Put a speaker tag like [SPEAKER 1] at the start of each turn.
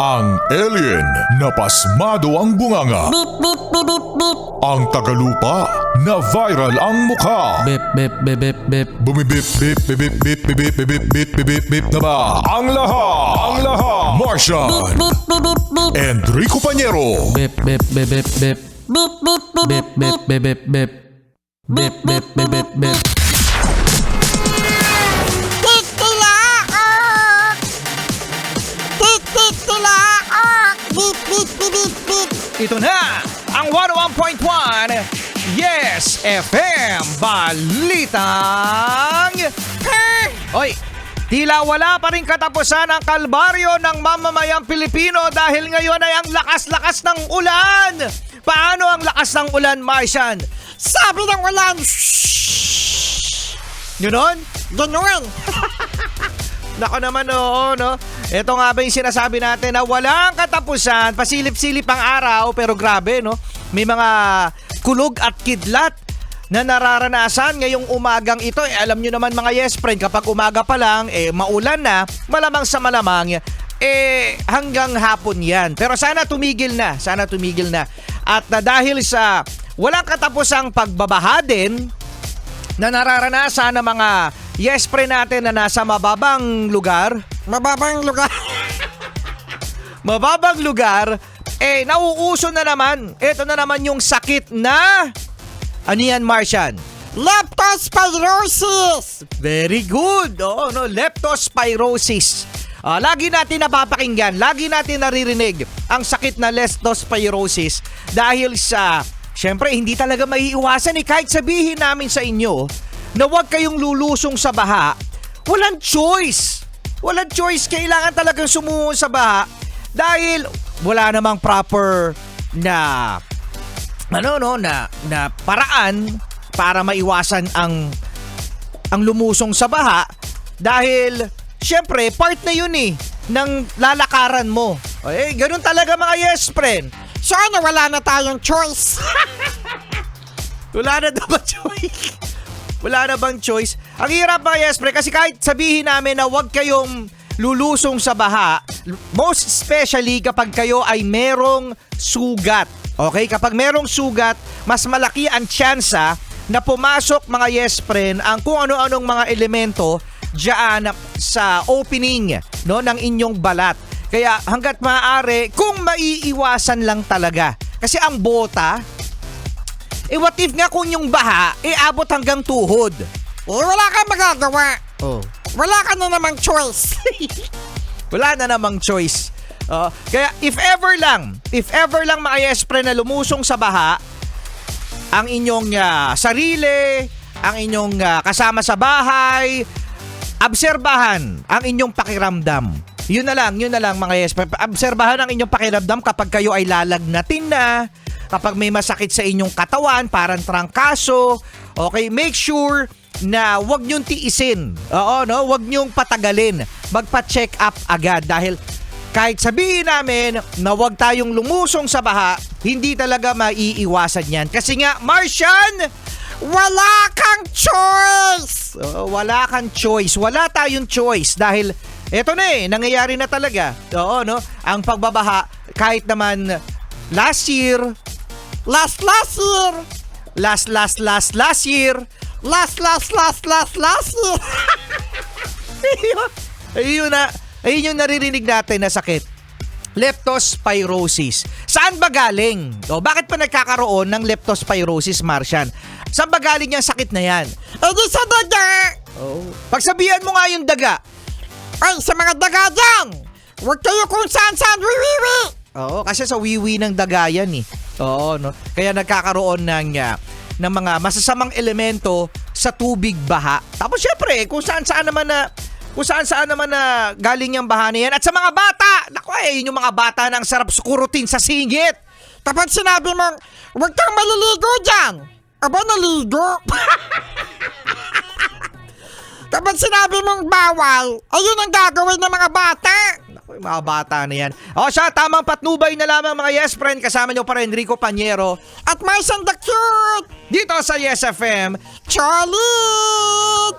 [SPEAKER 1] Ang alien na pasmado ang bunganga.
[SPEAKER 2] Beep, beep, beep, beep, beep.
[SPEAKER 1] Ang tagalupa na viral ang mukha.
[SPEAKER 3] Bip, bip, bip, bip, bip.
[SPEAKER 1] Bumibip, bip, bip, bip, bip, bip, bip, bip, bip, bip, bip, bip na ba? Ang lahat, Martian,
[SPEAKER 2] Beep, beep, beep, beep.
[SPEAKER 1] Enrico Pañero,
[SPEAKER 3] Bip, bip, bip, bip, bip.
[SPEAKER 2] Beep, beep, beep,
[SPEAKER 3] Bip,
[SPEAKER 2] beep,
[SPEAKER 3] bip, bip, bip, bip. Bip, bip, bip, bip, bip.
[SPEAKER 2] Titilaok! Titilaok! Beep, beep, beep, beep, beep.
[SPEAKER 4] Ito na ang 101.1 Yes FM Balitang Oy, tila wala pa rin katapusan ang kalbaryo ng mamamayang Pilipino dahil ngayon ay ang lakas-lakas ng ulan. Paano ang lakas ng ulan, Martian?
[SPEAKER 2] Sabi ng ulan,
[SPEAKER 4] Yun?
[SPEAKER 2] ganun.
[SPEAKER 4] Nako naman, oo, no? Ito nga ba yung sinasabi natin na walang katapusan, pasilip-silip ang araw, pero grabe, no? May mga kulog at kidlat na nararanasan ngayong umagang ito. Alam nyo naman mga yes friend, kapag umaga pa lang, maulan na, malamang sa malamang, hanggang hapon yan. Pero sana tumigil na, At dahil sa walang katapusang pagbabaha din, na nararanasan ng mga yes friend natin na nasa mababang lugar,
[SPEAKER 2] Mababang lugar.
[SPEAKER 4] nauuso na naman. Ito na naman yung sakit na, ano yan, Martian?
[SPEAKER 2] Leptospirosis.
[SPEAKER 4] Very good. Oo, no, leptospirosis. Lagi natin napapakinggan, lagi natin naririnig ang sakit na leptospirosis dahil sa, syempre, hindi talaga maiiwasan kahit sabihin namin sa inyo na huwag kayong lulusong sa baha, walang choice. Walang choice, kailangan talagang sumuko sa baha dahil wala namang proper na na paraan para maiwasan ang lumusong sa baha dahil syempre part na yun ng lalakaran mo. Ganun talaga mga yes friend.
[SPEAKER 2] Sana wala na tayong choice.
[SPEAKER 4] Wala na bang choice? Wala na bang choice? Ang hirap mga yes friend kasi kahit sabihin namin na huwag kayong lulusong sa baha, most especially kapag kayo ay merong sugat. Okay? Kapag merong sugat, mas malaki ang tsansa na pumasok mga yes friend ang kung ano-anong mga elemento diyan sa opening ng inyong balat. Kaya hanggat maaari, kung maiiwasan lang talaga. Kasi ang bota, what if nga kung yung baha, abot hanggang tuhod?
[SPEAKER 2] Wala kang magagawa.
[SPEAKER 4] Oh.
[SPEAKER 2] Wala ka na namang choice.
[SPEAKER 4] Wala na namang choice. Kaya if ever lang mga yes friend na lumusong sa baha, ang inyong sarili, ang inyong kasama sa bahay, obserbahan ang inyong pakiramdam. Yun na lang mga yes friend. Obserbahan ang inyong pakiramdam kapag kayo ay lalagnatin na, kapag may masakit sa inyong katawan, parang trangkaso. Okay, make sure na wag niyong tiisin. Wag niyong patagalin. Magpa-check up agad dahil kahit sabihin namin na wag tayong lumusong sa baha, hindi talaga maiiwasan yan. Kasi nga, Martian,
[SPEAKER 2] Wala kang choice.
[SPEAKER 4] wala kang choice. Wala tayong choice dahil eto na nangyayari na talaga. Ang pagbabaha kahit naman last year,
[SPEAKER 2] Last year.
[SPEAKER 4] last year, ayun yung naririnig natin na sakit. Leptospirosis. Saan ba galing? Bakit pa nagkakaroon ng leptospirosis, Martian? Saan ba galing yung sakit na yan?
[SPEAKER 2] Di sa daga.
[SPEAKER 4] Pagsabihan mo nga yung daga.
[SPEAKER 2] Ay, sa mga daga dyan. Huwag kayo kung saan wiwiwi.
[SPEAKER 4] Kasi sa wiwi ng daga yan Kaya nagkakaroon ng mga masasamang elemento sa tubig baha. Tapos syempre, kung saan-saan naman na galing yung baha na yan. At sa mga bata, yun yung mga bata na ang sarap sukurutin sa singit.
[SPEAKER 2] Kapag sinabi mong, huwag kang maliligo dyan. Aba, naligo. Kapag sinabi mong bawal, ayun ang gagawin ng mga bata.
[SPEAKER 4] Yung mga bata na yan. Siya, tamang patnubay na lamang mga yes friend. Kasama nyo pa rin Enrico Pañero.
[SPEAKER 2] At Martian the Cute.
[SPEAKER 4] Dito sa Yes FM.
[SPEAKER 2] Charlie!